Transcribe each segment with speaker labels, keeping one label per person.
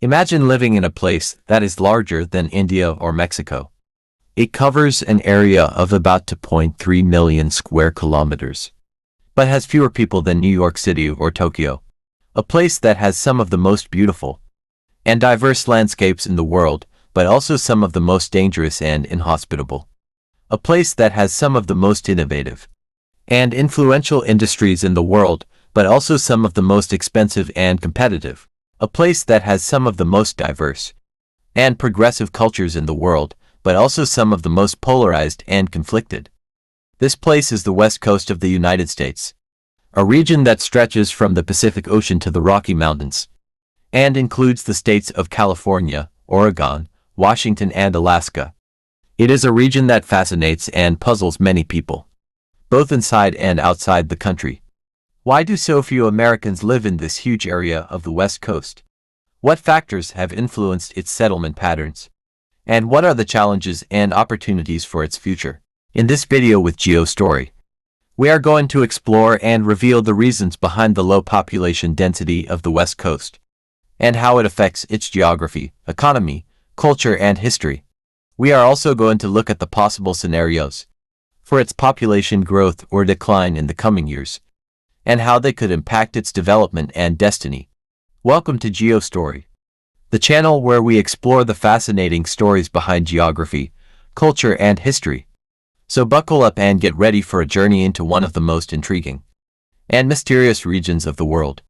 Speaker 1: Imagine living in a place that is larger than India or Mexico. It covers an area of about 2.3 million square kilometers, but has fewer people than New York City or Tokyo. A place that has some of the most beautiful and diverse landscapes in the world, but also some of the most dangerous and inhospitable. A place that has some of the most innovative and influential industries in the world, but also some of the most expensive and competitive. A place that has some of the most diverse and progressive cultures in the world, but also some of the most polarized and conflicted. This place is the West Coast of the United States, a region that stretches from the Pacific Ocean to the Rocky Mountains, and includes the states of California, Oregon, Washington, and Alaska. It is a region that fascinates and puzzles many people, both inside and outside the country. Why do so few Americans live in this huge area of the West Coast? What factors have influenced its settlement patterns? And what are the challenges and opportunities for its future? In this video with GeoStory, we are going to explore and reveal the reasons behind the low population density of the West Coast, and how it affects its geography, economy, culture, and history. We are also going to look at the possible scenarios for its population growth or decline in the coming years, and how they could impact its development and destiny. Welcome to GeoStory, the channel where we explore the fascinating stories behind geography, culture, and history. So buckle up and get ready for a journey into one of the most intriguing and mysterious regions of the world.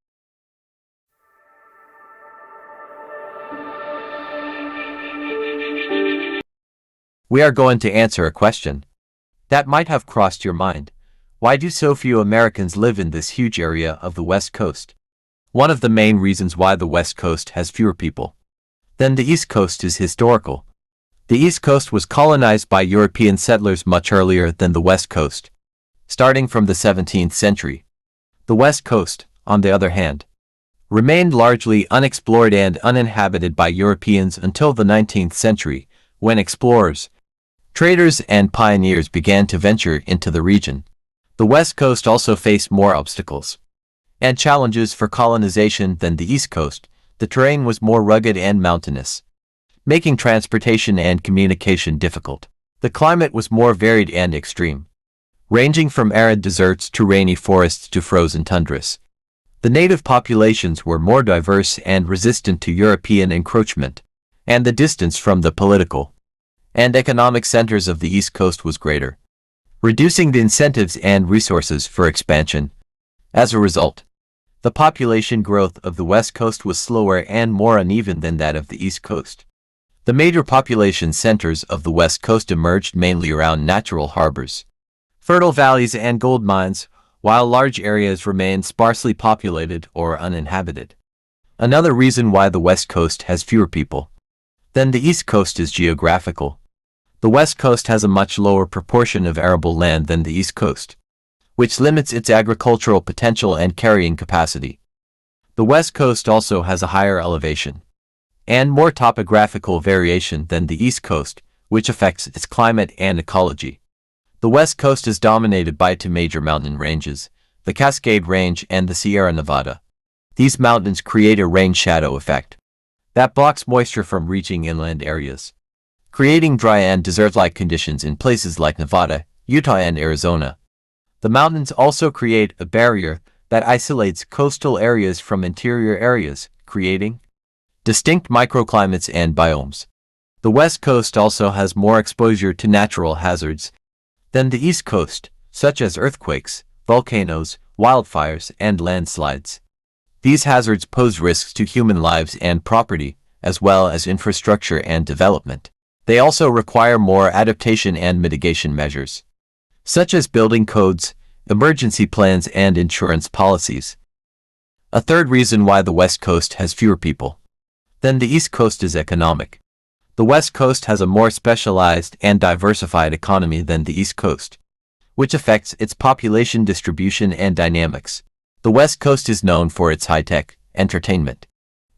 Speaker 1: We are going to answer a question that might have crossed your mind. Why do so few Americans live in this huge area of the West Coast? One of the main reasons why the West Coast has fewer people than the East Coast is historical. The East Coast was colonized by European settlers much earlier than the West Coast, starting from the 17th century. The West Coast, on the other hand, remained largely unexplored and uninhabited by Europeans until the 19th century, when explorers, traders, and pioneers began to venture into the region. The West Coast also faced more obstacles and challenges for colonization than the East Coast. The terrain was more rugged and mountainous, making transportation and communication difficult. The climate was more varied and extreme, ranging from arid deserts to rainy forests to frozen tundras. The native populations were more diverse and resistant to European encroachment, and the distance from the political and economic centers of the East Coast was greater, reducing the incentives and resources for expansion. As a result, the population growth of the West Coast was slower and more uneven than that of the East Coast. The major population centers of the West Coast emerged mainly around natural harbors, fertile valleys, and gold mines, while large areas remained sparsely populated or uninhabited. Another reason why the West Coast has fewer people than the East Coast is geographical. The West Coast has a much lower proportion of arable land than the East Coast, which limits its agricultural potential and carrying capacity. The West Coast also has a higher elevation and more topographical variation than the East Coast, which affects its climate and ecology. The West Coast is dominated by two major mountain ranges, the Cascade Range and the Sierra Nevada. These mountains create a rain shadow effect that blocks moisture from reaching inland areas, creating dry and desert-like conditions in places like Nevada, Utah, and Arizona. The mountains also create a barrier that isolates coastal areas from interior areas, creating distinct microclimates and biomes. The West Coast also has more exposure to natural hazards than the East Coast, such as earthquakes, volcanoes, wildfires, and landslides. These hazards pose risks to human lives and property, as well as infrastructure and development. They also require more adaptation and mitigation measures, such as building codes, emergency plans, and insurance policies. A third reason why the West Coast has fewer people than the East Coast is economic. The West Coast has a more specialized and diversified economy than the East Coast, which affects its population distribution and dynamics. The West Coast is known for its high-tech, entertainment,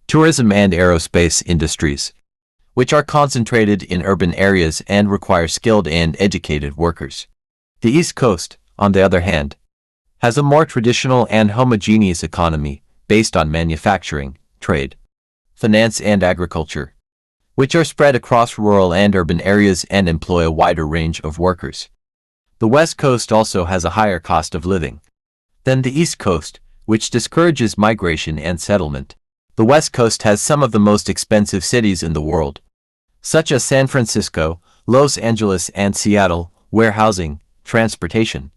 Speaker 1: tourism, and aerospace industries, which are concentrated in urban areas and require skilled and educated workers. The East Coast, on the other hand, has a more traditional and homogeneous economy based on manufacturing, trade, finance and agriculture, which are spread across rural and urban areas and employ a wider range of workers. The West Coast also has a higher cost of living than the East Coast, which discourages migration and settlement. The West Coast has some of the most expensive cities in the world, such as San Francisco, Los Angeles, and Seattle, where housing, transportation,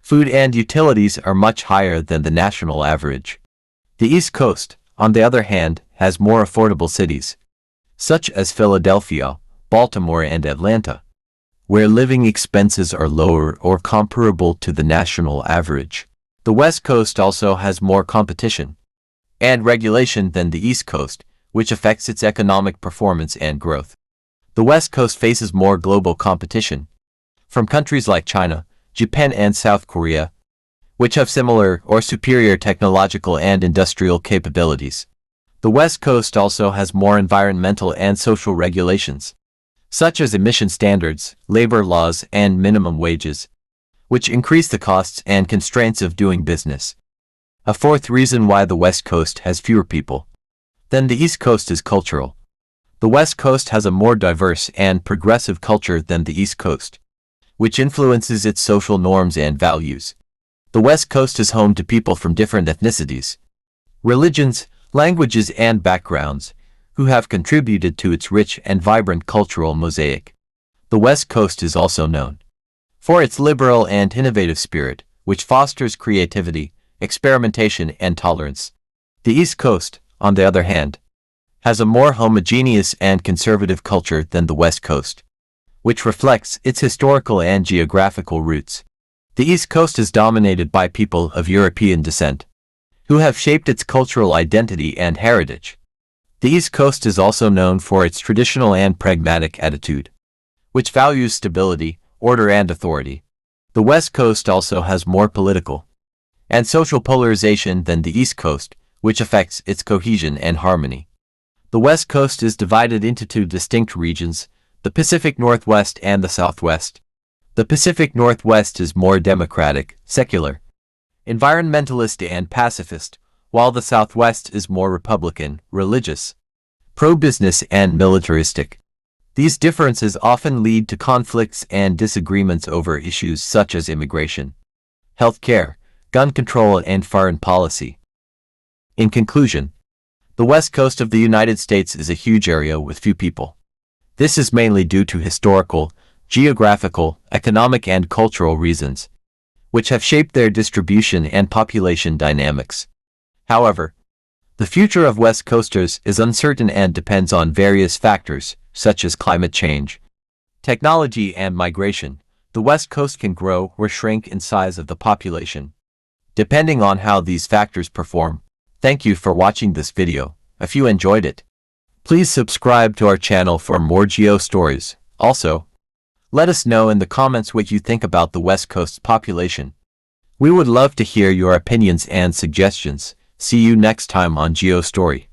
Speaker 1: food and utilities are much higher than the national average. The East Coast, on the other hand, has more affordable cities, such as Philadelphia, Baltimore, and Atlanta, where living expenses are lower or comparable to the national average. The West Coast also has more competition and regulation than the East Coast, which affects its economic performance and growth. The West Coast faces more global competition from countries like China, Japan, and South Korea, which have similar or superior technological and industrial capabilities. The West Coast also has more environmental and social regulations, such as emission standards, labor laws, and minimum wages, which increase the costs and constraints of doing business. A fourth reason why the West Coast has fewer people than the East Coast is cultural. The West Coast has a more diverse and progressive culture than the East Coast, which influences its social norms and values. The West Coast is home to people from different ethnicities, religions, languages, and backgrounds, who have contributed to its rich and vibrant cultural mosaic. The West Coast is also known for its liberal and innovative spirit, which fosters creativity, experimentation, and tolerance. The East Coast, on the other hand, has a more homogeneous and conservative culture than the West Coast, which reflects its historical and geographical roots. The East Coast is dominated by people of European descent, who have shaped its cultural identity and heritage. The East Coast is also known for its traditional and pragmatic attitude, which values stability, order, and authority. The West Coast also has more political and social polarization than the East Coast, which affects its cohesion and harmony. The West Coast is divided into two distinct regions, the Pacific Northwest and the Southwest. The Pacific Northwest is more democratic, secular, environmentalist, and pacifist, while the Southwest is more Republican, religious, pro-business, and militaristic. These differences often lead to conflicts and disagreements over issues such as immigration, healthcare, gun control, and foreign policy. In conclusion, the West Coast of the United States is a huge area with few people. This is mainly due to historical, geographical, economic, and cultural reasons, which have shaped their distribution and population dynamics. However, the future of West Coasters is uncertain and depends on various factors, such as climate change, technology, and migration. The West Coast can grow or shrink in size of the population, depending on how these factors perform. Thank you for watching this video. If you enjoyed it, please subscribe to our channel for more geo stories. Also, let us know in the comments what you think about the West Coast's population. We would love to hear your opinions and suggestions. See you next time on Geo Story.